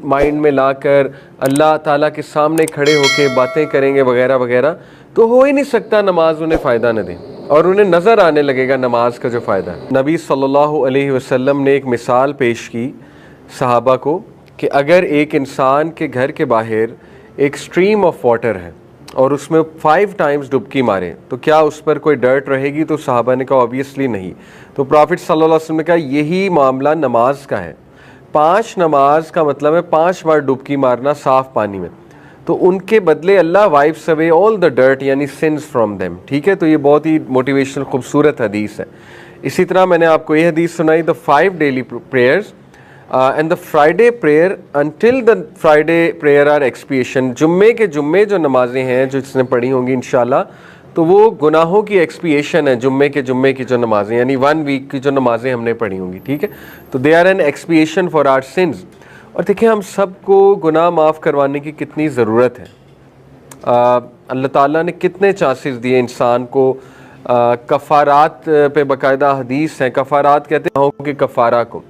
Mind میں لا کر اللہ تعالیٰ کے سامنے کھڑے ہو کے باتیں کریں گے وغیرہ وغیرہ، تو ہو ہی نہیں سکتا نماز انہیں فائدہ نہ دے، اور انہیں نظر آنے لگے گا نماز کا جو فائدہ ہے۔ نبی صلی اللہ علیہ وسلم نے ایک مثال پیش کی صحابہ کو کہ اگر ایک انسان کے گھر کے باہر ایک سٹریم آف واٹر ہے اور اس میں 5 ٹائمز ڈبکی مارے تو کیا اس پر کوئی ڈرٹ رہے گی؟ تو صحابہ نے کہا آبویسلی نہیں۔ تو پرافٹ صلی اللہ علیہ وسلم نے کہا یہی معاملہ نماز کا ہے، 5 نماز کا مطلب ہے 5 بار ڈبکی مارنا صاف پانی میں، تو ان کے بدلے اللہ وائپس اوے آل دا ڈرٹ یعنی سنز فرام دیم، ٹھیک ہے؟ تو یہ بہت ہی موٹیویشنل خوبصورت حدیث ہے۔ اسی طرح میں نے آپ کو یہ حدیث سنائی، the 5 daily prayers and the Friday prayer until the Friday prayer are expiation, جمعے کے جمعے جو نمازیں ہیں جو جس نے پڑھی ہوں گی انشاءاللہ، تو وہ گناہوں کی ایکسپیشن ہے، جمعے کے جمعے کی جو نمازیں یعنی 1 ویک کی جو نمازیں ہم نے پڑھی ہوں گی، ٹھیک ہے؟ تو they are an expiation for our sins. اور دیکھیں ہم سب کو گناہ معاف کروانے کی کتنی ضرورت ہے، اللہ تعالیٰ نے کتنے چانسز دیے انسان کو، کفارات پہ باقاعدہ حدیث ہیں، کفارات کہتے ہیں گناہوں کے کفارہ کو۔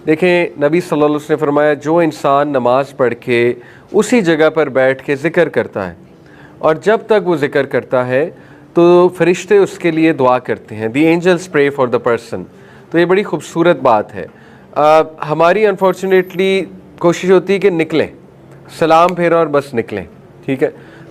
دیکھیں نبی صلی اللہ علیہ وسلم نے فرمایا جو انسان نماز پڑھ کے اسی جگہ پر بیٹھ کے ذکر کرتا ہے، اور جب تک وہ ذکر کرتا ہے تو فرشتے اس کے لیے دعا کرتے ہیں، the angels pray for the person. تو یہ بڑی خوبصورت بات ہے۔ ہماری انفارچونیٹلی کوشش ہوتی ہے کہ نکلیں، سلام پھیرا اور بس نکلیں، ٹھیک ہے؟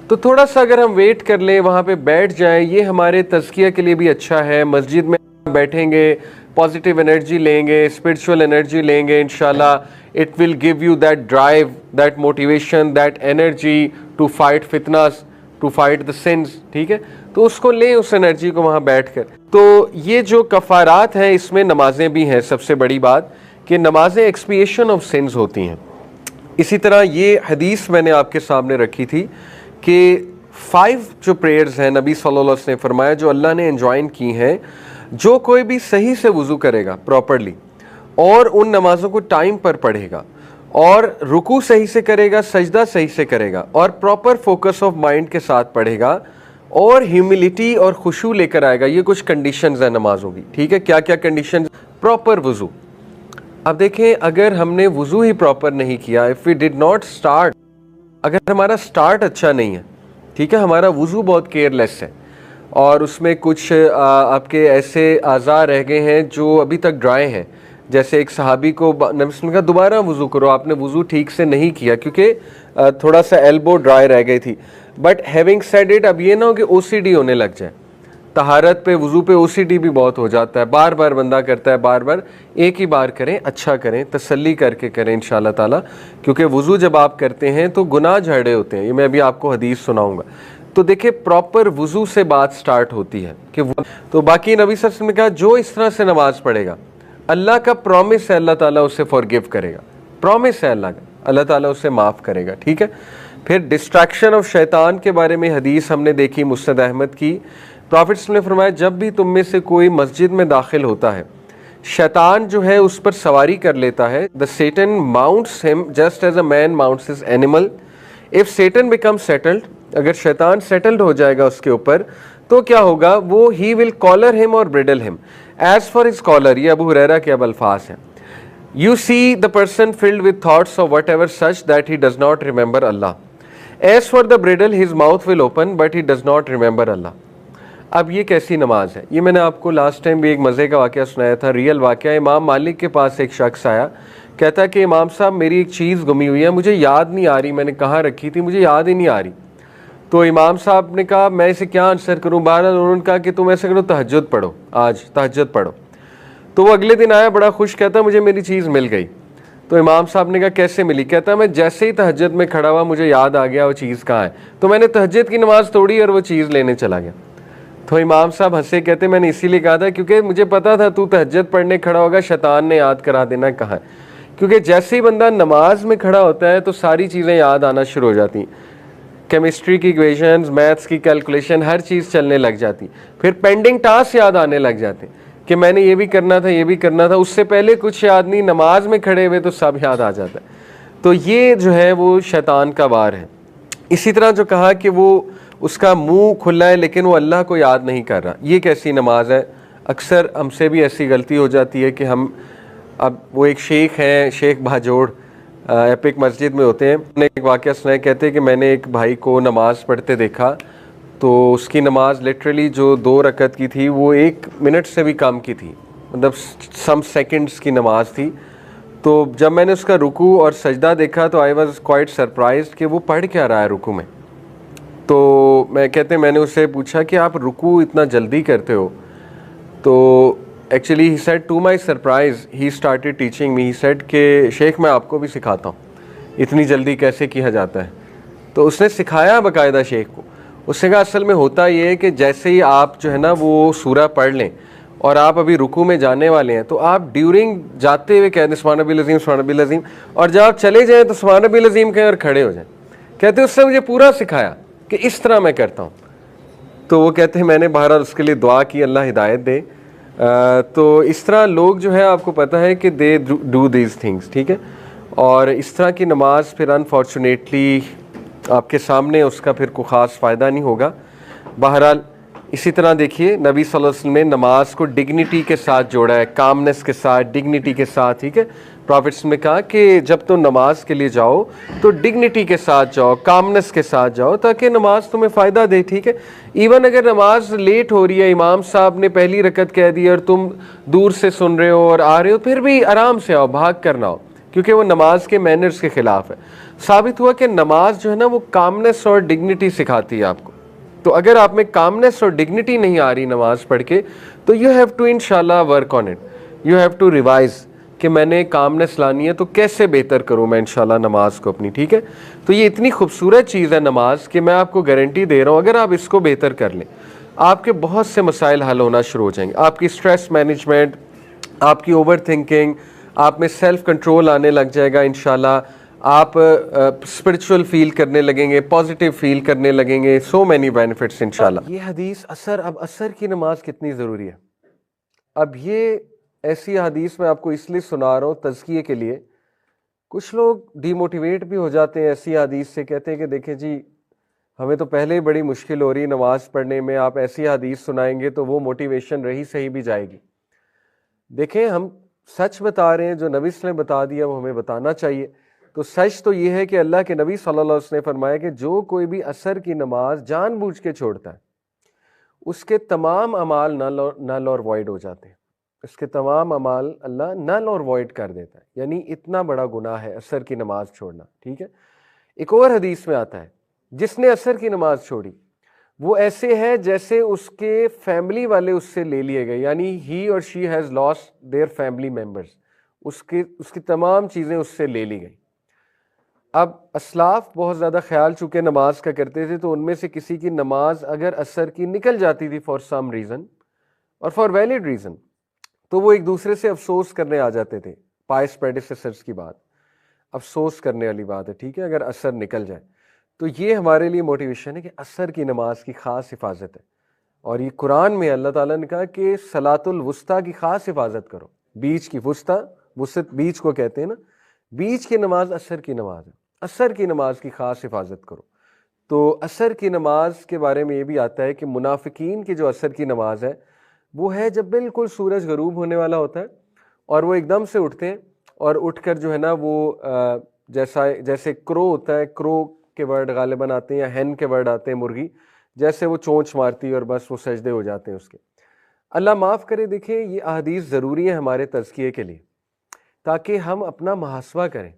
تو تھوڑا سا اگر ہم ویٹ کر لیں، وہاں پہ بیٹھ جائیں، یہ ہمارے تزکیہ کے لیے بھی اچھا ہے۔ مسجد میں بیٹھیں گے، پازیٹیو انرجی لیں گے، اسپرچول انرجی لیں گے، انشاءاللہ it will give you that drive, that motivation, that energy to fight فتنس، ٹو فائٹ دا سنز، ٹھیک ہے؟ تو اس کو لیں، اس انرجی کو وہاں بیٹھ کر۔ تو یہ جو کفارات ہیں اس میں نمازیں بھی ہیں، سب سے بڑی بات کہ نمازیں ایکسپیشن آف سنز ہوتی ہیں۔ اسی طرح یہ حدیث میں نے آپ کے سامنے رکھی تھی کہ 5 جو پریئرز ہیں نبی صلی اللہ علیہ وسلم نے فرمایا جو اللہ نے انجوائن کی ہیں، جو کوئی بھی صحیح سے وضو کرے گا پراپرلی، اور ان نمازوں کو ٹائم پر پڑھے گا، اور رکوع صحیح سے کرے گا، سجدہ صحیح سے کرے گا، اور پراپر فوکس آف مائنڈ کے ساتھ پڑھے گا، اور ہیوملٹی اور خشوع لے کر آئے گا۔ یہ کچھ کنڈیشنز ہیں نمازوں کی، ٹھیک ہے؟ کیا کیا کنڈیشنز؟ پراپر وضو۔ اب دیکھیں اگر ہم نے وضو ہی پراپر نہیں کیا، if we did not start، اگر ہمارا سٹارٹ اچھا نہیں ہے، ٹھیک ہے، ہمارا وضو بہت کیئرلیس ہے، اور اس میں کچھ آپ کے ایسے اعضاء رہ گئے ہیں جو ابھی تک ڈرائی ہیں، جیسے ایک صحابی کو نبی نے کہا دوبارہ وضو کرو، آپ نے وضو ٹھیک سے نہیں کیا کیونکہ تھوڑا سا ایلبو ڈرائی رہ گئی تھی۔ بٹ ہیونگ سیڈ اٹ، اب یہ نہ ہو کہ او سی ڈی ہونے لگ جائے، طہارت پہ وضو پہ او سی ڈی بھی بہت ہو جاتا ہے، بار بار بندہ کرتا ہے، بار بار ایک ہی بار کریں، اچھا کریں، تسلی کر کے کریں انشاءاللہ تعالیٰ، کیونکہ وضو جب آپ کرتے ہیں تو گناہ جھڑے ہوتے ہیں، یہ میں ابھی آپ کو حدیث سناؤں گا۔ تو دیکھیں پراپر وضو سے بات سٹارٹ ہوتی ہے کہ تو باقی نبی صلی اللہ علیہ وسلم نے کہا جو اس طرح سے نماز پڑھے گا، اللہ کا پرومس ہے اللہ تعالیٰ اسے فارگیو کرے گا، پرومس ہے اللہ کا، اللہ تعالیٰ اسے معاف کرے گا، ٹھیک ہے؟ پھر ڈسٹریکشن آف شیطان کے بارے میں حدیث ہم نے دیکھی مسند احمد کی، پرافٹ نے فرمایا جب بھی تم میں سے کوئی مسجد میں داخل ہوتا ہے، شیطان جو ہے اس پر سواری کر لیتا ہے، the Satan mounts him just as a man mounts his animal. If Satan becomes settled، اگر شیطان سیٹلڈ ہو جائے گا اس کے اوپر تو کیا ہوگا، وہ he will collar him or bridle him. As for his collar، یہ ابو ہریرہ کے اب الفاظ ہیں، you see the person filled with thoughts of whatever such that he does not remember Allah. As for the bridle his mouth will open but he does not remember Allah. اب یہ کیسی نماز ہے؟ یہ میں نے آپ کو لاسٹ ٹائم بھی ایک مزے کا واقعہ سنایا تھا، ریئل واقعہ۔ امام مالک کے پاس ایک شخص آیا، کہتا ہے کہ امام صاحب میری ایک چیز گمی ہوئی ہے، مجھے یاد نہیں آ رہی، میں نے کہاں رکھی تھی، مجھے یاد ہی نہیں آ رہی۔ تو امام صاحب نے کہا میں اسے کیا آنسر کروں؟ بہرحال انہوں نے کہا کہ تم ایسا کرو تہجد پڑھو، آج تہجد پڑھو۔ تو وہ اگلے دن آیا بڑا خوش، کہتا مجھے میری چیز مل گئی۔ تو امام صاحب نے کہا کیسے ملی؟ کہتا میں جیسے ہی تہجد میں کھڑا ہوا مجھے یاد آ گیا وہ چیز کہاں ہے، تو میں نے تہجد کی نماز توڑی اور وہ چیز لینے چلا گیا۔ تو امام صاحب ہنسے، کہتے میں نے اسی لیے کہا تھا کیونکہ مجھے پتا تھا تو تہجد پڑھنے کھڑا ہوگا، شیطان نے یاد کرا دینا کہاں ہے، کیونکہ جیسے ہی بندہ نماز میں کھڑا ہوتا ہے تو ساری چیزیں یاد آنا شروع ہو جاتی ہیں، کیمسٹری کی ایکویشنز، میتھس کی کیلکولیشن، ہر چیز چلنے لگ جاتی، پھر پینڈنگ ٹاسک یاد آنے لگ جاتے ہیں کہ میں نے یہ بھی کرنا تھا، یہ بھی کرنا تھا، اس سے پہلے کچھ یاد نہیں، نماز میں کھڑے ہوئے تو سب یاد آ جاتا ہے۔ تو یہ جو ہے وہ شیطان کا وار ہے۔ اسی طرح جو کہا کہ وہ اس کا منہ کھلا ہے لیکن وہ اللہ کو یاد نہیں کر رہا، یہ کیسی نماز ہے؟ اکثر ہم سے بھی ایسی غلطی ہو جاتی ہے کہ ہم، اب وہ ایک شیخ ہیں، شیخ بھاجوڑ، ایپک مسجد میں ہوتے ہیں. نے ایک واقعہ سنا ہے, کہتے ہیں کہ میں نے ایک بھائی کو نماز پڑھتے دیکھا تو اس کی نماز لٹرلی جو 2 رکعت کی تھی وہ 1 منٹ سے بھی کم کی تھی, مطلب سم سیکنڈز کی نماز تھی. تو جب میں نے اس کا رکوع اور سجدہ دیکھا تو آئی واز کوائٹ سرپرائزڈ کہ وہ پڑھ کیا رہا ہے رکوع میں. تو میں نے اس سے پوچھا کہ آپ رکوع اتنا جلدی کرتے ہو, تو actually he said to my surprise he started teaching me, he said کہ شیخ میں آپ کو بھی سکھاتا ہوں اتنی جلدی کیسے کیا جاتا ہے. تو اس نے سکھایا باقاعدہ شیخ کو. اس نے کہا اصل میں ہوتا یہ ہے کہ جیسے ہی آپ جو ہے نا وہ سورہ پڑھ لیں اور آپ ابھی رکوع میں جانے والے ہیں تو آپ ڈیورنگ جاتے ہوئے کہہ دیں سبحان ربی العظیم سبحان ربی العظیم, اور جب آپ چلے جائیں تو سبحان ربی العظیم کہیں اور کھڑے ہو جائیں. کہتے اس نے مجھے پورا سکھایا کہ اس طرح میں کرتا ہوں. تو وہ کہتے ہیں میں نے بہرحال اس کے لیے دعا کی, اللہ ہدایت دے. تو اس طرح لوگ جو ہے آپ کو پتہ ہے کہ دے ڈو دیز تھنگس, ٹھیک ہے. اور اس طرح کی نماز پھر انفارچونیٹلی آپ کے سامنے اس کا پھر کوئی خاص فائدہ نہیں ہوگا. بہرحال اسی طرح دیکھیے نبی صلی اللہ علیہ وسلم نے نماز کو ڈگنیٹی کے ساتھ جوڑا ہے, کامنس کے ساتھ, ڈگنیٹی کے ساتھ, ٹھیک ہے. پروفیٹس نے کہا کہ جب تم نماز کے لیے جاؤ تو ڈگنیٹی کے ساتھ جاؤ, کامنس کے ساتھ جاؤ, تاکہ نماز تمہیں فائدہ دے, ٹھیک ہے. ایون اگر نماز لیٹ ہو رہی ہے, امام صاحب نے پہلی رکعت کہہ دی اور تم دور سے سن رہے ہو اور آ رہے ہو, پھر بھی آرام سے آؤ, بھاگ کر نہ آؤ, کیونکہ وہ نماز کے مینرز کے خلاف ہے. ثابت ہوا کہ نماز جو ہے نا وہ کامنس اور ڈگنیٹی سکھاتی ہے آپ کو. تو اگر آپ میں کامنس اور ڈگنیٹی نہیں آ رہی نماز پڑھ کے تو یو ہیو ٹو انشاءاللہ work on it, you have to revise کہ میں نے کامنس لانی ہے تو کیسے بہتر کروں میں انشاءاللہ نماز کو اپنی, ٹھیک ہے. تو یہ اتنی خوبصورت چیز ہے نماز کہ میں آپ کو گارنٹی دے رہا ہوں اگر آپ اس کو بہتر کر لیں آپ کے بہت سے مسائل حل ہونا شروع ہو جائیں گے. آپ کی اسٹریس مینجمنٹ, آپ کی اوور تھنکنگ, آپ میں سیلف کنٹرول آنے لگ جائے گا انشاءاللہ. آپ اسپرچول فیل کرنے لگیں گے, پازیٹیو فیل کرنے لگیں گے, سو مینی بینیفٹس انشاءاللہ. یہ حدیث اب عصر کی نماز کتنی ضروری ہے. اب یہ ایسی حدیث میں آپ کو اس لیے سنا رہا ہوں تزکیے کے لیے. کچھ لوگ ڈی موٹیویٹ بھی ہو جاتے ہیں ایسی حدیث سے, کہتے ہیں کہ دیکھیں جی ہمیں تو پہلے ہی بڑی مشکل ہو رہی ہے نماز پڑھنے میں, آپ ایسی حدیث سنائیں گے تو وہ موٹیویشن رہی صحیح بھی جائے گی. دیکھیں ہم سچ بتا رہے ہیں, جو نبی صلی اللہ علیہ وسلم نے بتا دیا وہ ہمیں بتانا چاہیے. تو سچ تو یہ ہے کہ اللہ کے نبی صلی اللہ علیہ وسلم نے فرمایا کہ جو کوئی بھی عصر کی نماز جان بوجھ کے چھوڑتا ہے اس کے تمام اعمال نل اور وائڈ ہو جاتے ہیں, اس کے تمام اعمال اللہ نل اور وائڈ کر دیتا ہے. یعنی اتنا بڑا گناہ ہے عصر کی نماز چھوڑنا, ٹھیک ہے. ایک اور حدیث میں آتا ہے جس نے عصر کی نماز چھوڑی وہ ایسے ہے جیسے اس کے فیملی والے اس سے لے لیے گئے, یعنی ہی اور she has lost their family members, اس کی تمام چیزیں اس سے لے لی گئیں. اب اسلاف بہت زیادہ خیال چونکہ نماز کا کرتے تھے تو ان میں سے کسی کی نماز اگر عصر کی نکل جاتی تھی فار سم ریزن اور فار ویلڈ ریزن تو وہ ایک دوسرے سے افسوس کرنے آ جاتے تھے. پائس پریڈیسیسرز کی بات, افسوس کرنے والی بات ہے, ٹھیک ہے, اگر عصر نکل جائے. تو یہ ہمارے لیے موٹیویشن ہے کہ عصر کی نماز کی خاص حفاظت ہے. اور یہ قرآن میں اللہ تعالیٰ نے کہا کہ صلاۃ الوسطیٰ کی خاص حفاظت کرو. بیچ کی وسط بیچ کو کہتے ہیں نا, بیچ کی نماز عصر کی نماز ہے, عصر کی نماز کی خاص حفاظت کرو. تو عصر کی نماز کے بارے میں یہ بھی آتا ہے کہ منافقین کی جو عصر کی نماز ہے وہ ہے جب بالکل سورج غروب ہونے والا ہوتا ہے اور وہ ایک دم سے اٹھتے ہیں اور اٹھ کر جو ہے نا وہ جیسے کرو ہوتا ہے, کرو کے ورڈ غالباً آتے ہیں یا ہین کے ورڈ آتے ہیں مرغی, جیسے وہ چونچ مارتی ہے اور بس وہ سجدے ہو جاتے ہیں اس کے. اللہ معاف کرے. دیکھیں یہ احادیث ضروری ہے ہمارے تزکیے کے لیے تاکہ ہم اپنا محاسبہ کریں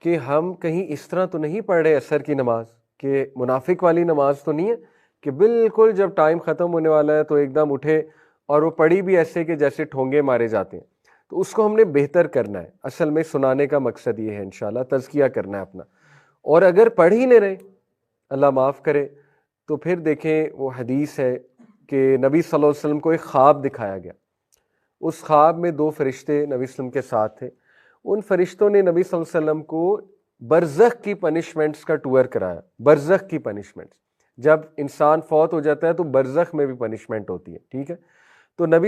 کہ ہم کہیں اس طرح تو نہیں پڑھ رہے عصر کی نماز کہ منافق والی نماز تو نہیں ہے کہ بالکل جب ٹائم ختم ہونے والا ہے تو ایک دم اٹھے اور وہ پڑھی بھی ایسے کہ جیسے ٹھونگے مارے جاتے ہیں. تو اس کو ہم نے بہتر کرنا ہے. اصل میں سنانے کا مقصد یہ ہے انشاءاللہ تزکیہ کرنا ہے اپنا. اور اگر پڑھ ہی نہیں رہے اللہ معاف کرے تو پھر دیکھیں وہ حدیث ہے کہ نبی صلی اللہ علیہ وسلم کو ایک خواب دکھایا گیا. اس خواب میں 2 فرشتے نبی صلی اللہ علیہ وسلم کے ساتھ تھے. ان فرشتوں نے نبی صلی اللہ علیہ وسلم کو برزخ کی پنشمنٹس کا ٹور کرایا. برزخ کی پنشمنٹس, جب انسان فوت ہو جاتا ہے تو برزخ میں بھی پنشمنٹ ہوتی ہے, ٹھیک ہے. تو نبی